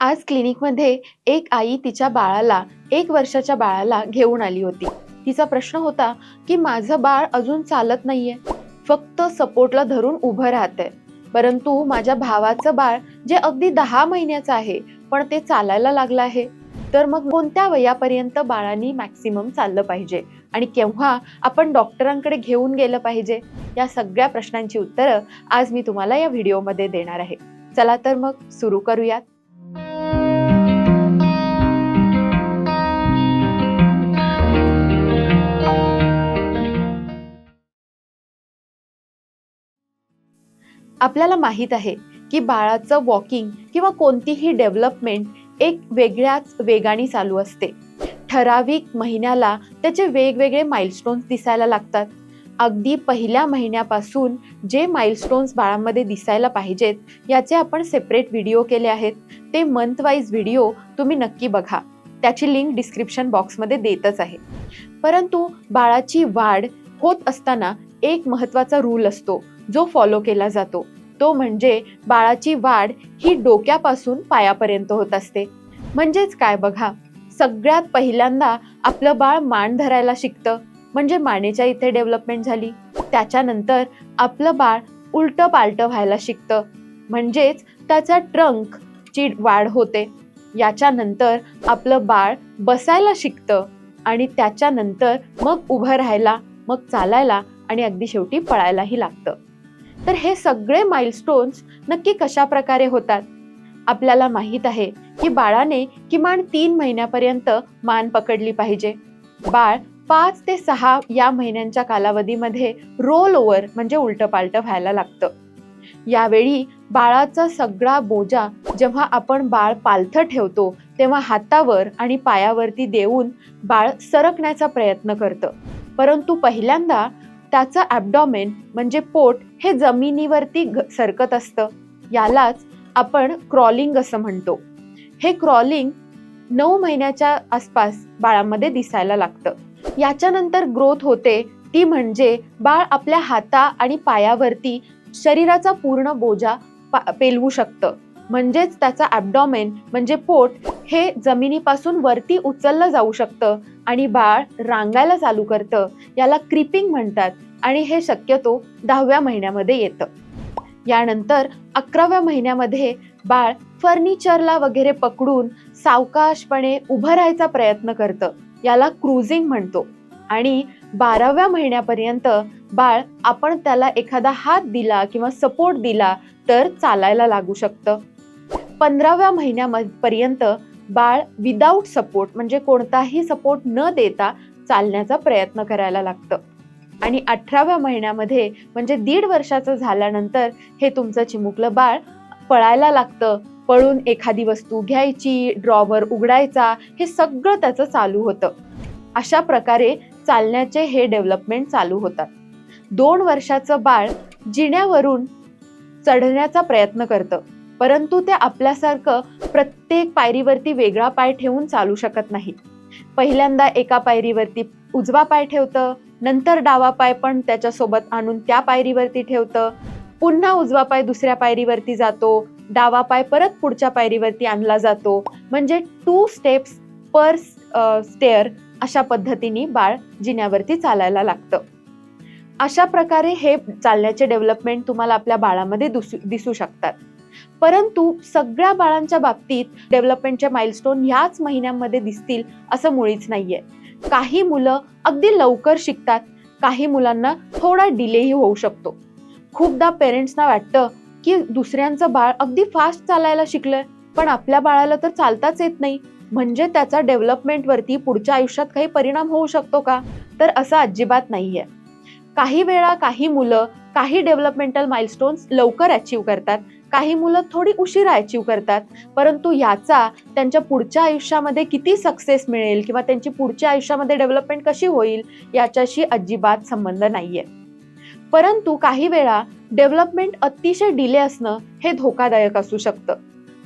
आज क्लिनिकमध्ये एक आई तिच्या बाळाला 1 वर्षाच्या बाळाला घेऊन आली होती. तिचा प्रश्न होता की माझं बाळ अजून चालत नाहीये, फक्त सपोर्टला धरून उभं राहतंय. परंतु माझ्या भावाचं बाळ जे अगदी 10 महिन्याचं आहे पण ते चालायला लागलं आहे. तर मग कोणत्या वयापर्यंत बाळांनी मॅक्सिमम चाललं पाहिजे आणि केव्हा आपण डॉक्टरांकडे घेऊन गेलं पाहिजे, या सगळ्या प्रश्नांची उत्तरं आज मी तुम्हाला या व्हिडिओमध्ये देणार आहे. चला तर मग सुरू करूयात. आपल्याला माहित आहे की बाळाचं वॉकिंग किंवा कोणतीही डेव्हलपमेंट एक वेगळ्याच वेगाने चालू असते. ठराविक महिन्याला त्याचे वेगवेगळे माइलस्टोन्स दिसायला लागतात. अगदी पहिल्या महिन्यापासून जे माइलस्टोन्स बाळामध्ये दिसायला पाहिजेत याचे आपण सेपरेट व्हिडिओ केले आहेत. ते मंथ वाईज व्हिडिओ तुम्ही नक्की बघा. त्याची लिंक डिस्क्रिप्शन बॉक्समध्ये देतच आहे. परंतु बाळाची वाढ होत असताना एक महत्त्वाचा रूल असतो जो फॉलो केला जातो. तो म्हणजे बाळाची वाढ ही डोक्यापासून पायापर्यंत होत असते. म्हणजेच काय बघा, सगळ्यात पहिल्यांदा आपलं बाळ मान धरायला शिकतं, म्हणजे मानेच्या इथे डेव्हलपमेंट झाली. त्याच्यानंतर आपलं बाळ उलटं पालटं व्हायला शिकतं, म्हणजेच त्याचा ट्रंकची वाढ होते. याच्यानंतर आपलं बाळ बसायला शिकतं आणि त्याच्यानंतर मग उभं राहायला, मग चालायला आणि अगदी शेवटी पळायलाही लागतं. तर हे सगळे माइलस्टोन्स नक्की कशा प्रकारे होतात? आपल्याला माहित आहे की बाळाने किमान 3 महिन्यापर्यंत मान पकडली पाहिजे. बाळ 5 ते 6 या महिन्यांच्या कालावधीमध्ये रोल ओव्हर म्हणजे उलटं पालटं व्हायला लागतं. यावेळी बाळाचा सगळा बोजा जेव्हा आपण बाळ पालथं ठेवतो तेव्हा हातावर आणि पायावरती देऊन बाळ सरकण्याचा प्रयत्न करतं. परंतु पहिल्यांदा त्याचं ॲब्डॉमेन म्हणजे पोट हे जमिनीवरती सरकत असतं. यालाच आपण क्रॉलिंग असं म्हणतो. हे क्रॉलिंग 9 महिन्याच्या आसपास बाळामध्ये दिसायला लागतं. याच्यानंतर ग्रोथ होते, ती म्हणजे बाळ आपल्या हाता आणि पायावरती शरीराचा पूर्ण बोजा पेलवू शकतं. म्हणजेच त्याचा ॲब्डॉमेन म्हणजे पोट हे जमिनीपासून वरती उचललं जाऊ शकतं आणि बाळ रांगायला चालू करतं. याला क्रीपिंग म्हणतात आणि हे शक्यतो 10व्या महिन्यामध्ये येतं. यानंतर 11व्या महिन्यामध्ये बाळ फर्निचरला वगैरे पकडून सावकाशपणे उभं राहायचा प्रयत्न करतं. याला क्रूझिंग म्हणतो. आणि 12व्या महिन्यापर्यंत बाळ आपण त्याला एखादा हात दिला किंवा सपोर्ट दिला तर चालायला लागू शकतं. 15व्या महिन्यापर्यंत बाळ विदाऊट सपोर्ट म्हणजे कोणताही सपोर्ट न देता चालण्याचा प्रयत्न करायला लागतं. आणि 18व्या महिन्यामध्ये म्हणजे 1.5 वर्षाचं झाल्यानंतर हे तुमचं चिमुकलं बाळ पळायला लागतं. पळून एखादी वस्तू घ्यायची, ड्रॉवर उघडायचा, हे सगळं त्याचं चालू होतं. अशा प्रकारे चालण्याचे हे डेव्हलपमेंट चालू होतात. 2 वर्षाचं बाळ जिन्यावरून चढण्याचा प्रयत्न करतं, परंतु ते आपल्यासारखं प्रत्येक पायरीवरती वेगळा पाय ठेवून चालू शकत नाही. पहिल्यांदा एका पायरीवरती उजवा पाय ठेवतं, नंतर डावा पाय पण त्याच्यासोबत आणून त्या पायरीवरती ठेवतं, पुन्हा उजवा पाय दुसऱ्या पायरीवरती जातो, डावा पाय परत पुढच्या पायरीवरती आणला जातो. म्हणजे 2 स्टेप्स पर स्टेअर अशा पद्धतीने बाळ जिन्यावरती चालायला लागतं. अशा प्रकारे हे चालण्याचे डेव्हलपमेंट तुम्हाला आपल्या बाळामध्ये दिसू शकतात. परंतु सगळ्या बाळांच्या बाबतीत डेव्हलपमेंटचे माइलस्टोन याच महिन्यांमध्ये दिसतील असं मुळीच नाहीये. काही मुलं अगदी लवकर शिकतात, काही मुलांना थोडा डिलेही होऊ शकतो. खूपदा पेरेंट्सना वाटतं की दुसऱ्यांचं बाळ अगदी फास्ट चालायला शिकलंय, पण आपल्या बाळाला तर चालताच येत नाही, म्हणजे त्याचा डेव्हलपमेंटवरती पुढच्या आयुष्यात काही परिणाम होऊ शकतो का? तर असं अजिबात नाहीये. काही वेळा काही मुलं काही डेव्हलपमेंटल माइलस्टोन्स लवकर अचीव करतात, काही मुलं थोडी उशिरा अचीव करतात. परंतु याचा त्यांच्या पुढच्या आयुष्यामध्ये किती सक्सेस मिळेल किंवा त्यांची पुढच्या आयुष्यामध्ये डेव्हलपमेंट कशी होईल याच्याशी अजिबात संबंध नाहीये. परंतु काही वेळा डेव्हलपमेंट अतिशय डिले असणं हे धोकादायक असू शकतं.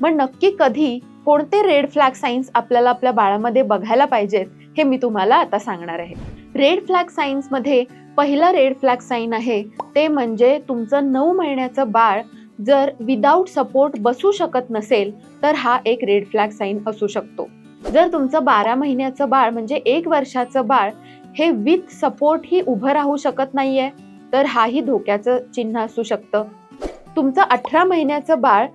मग नक्की कधी कोणते रेड फ्लॅग साईन्स आपल्याला आपल्या बाळामध्ये बघायला पाहिजेत हे मी तुम्हाला आता सांगणार आहे. रेड फ्लॅग साईन्समध्ये पहिला रेड फ्लॅग साईन आहे ते म्हणजे तुमचं 9 महिन्याचं बाळ जर विदाऊट सपोर्ट बसू शकत नसेल तर हा एक रेड फ्लॅग साईन असू शकतो. जर तुमचं 12 महिन्याचं बाळ म्हणजे 1 वर्षाचं बाळ हे विथ सपोर्ट ही उभं राहू शकत नाहीये तर हाही धोक्याचं चिन्ह असू शकतं. तुमचं 18 महिन्याचं बाळ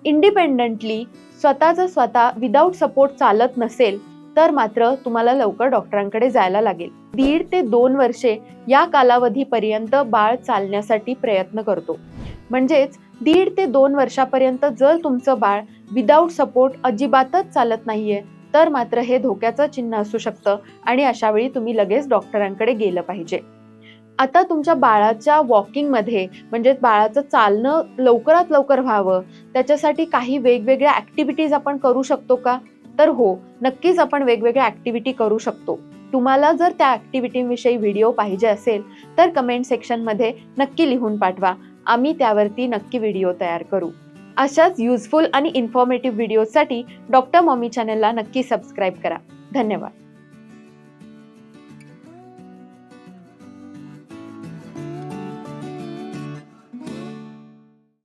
इंडिपेंडंटली स्वतः विदाऊट सपोर्ट चालत नसेल तर मात्र तुम्हाला लवकर डॉक्टरांकडे जायला लागेल. 1.5 ते 2 वर्षे या कालावधीपर्यंत बाळ चालण्यासाठी प्रयत्न करतो. म्हणजेच 1.5 ते 2 वर्षापर्यंत जर तुमचं बाळ विदाऊट सपोर्ट अजिबातच चालत नाहीये तर मात्र हे धोक्याचं चिन्ह असू शकतं आणि अशा वेळी तुम्ही लगेच डॉक्टरांकडे गेलं पाहिजे. आता तुमच्या बाळाच्या वॉकिंगमध्ये म्हणजे बाळाचं चालणं लवकरात लवकर व्हावं त्याच्यासाठी काही वेगवेगळ्या ॲक्टिव्हिटीज आपण करू शकतो का? तर हो, नक्कीच आपण वेगवेगळ्या ॲक्टिव्हिटी करू शकतो. तुम्हाला जर त्या ॲक्टिव्हिटीविषयी व्हिडिओ पाहिजे असेल तर कमेंट सेक्शनमध्ये नक्की लिहून पाठवा. आम्ही त्यावरती नक्की व्हिडिओ तयार करू. अशाच युजफुल आणि इन्फॉर्मेटिव्ह व्हिडिओसाठी डॉक्टर मॉमी चॅनलला नक्की सबस्क्राईब करा. धन्यवाद.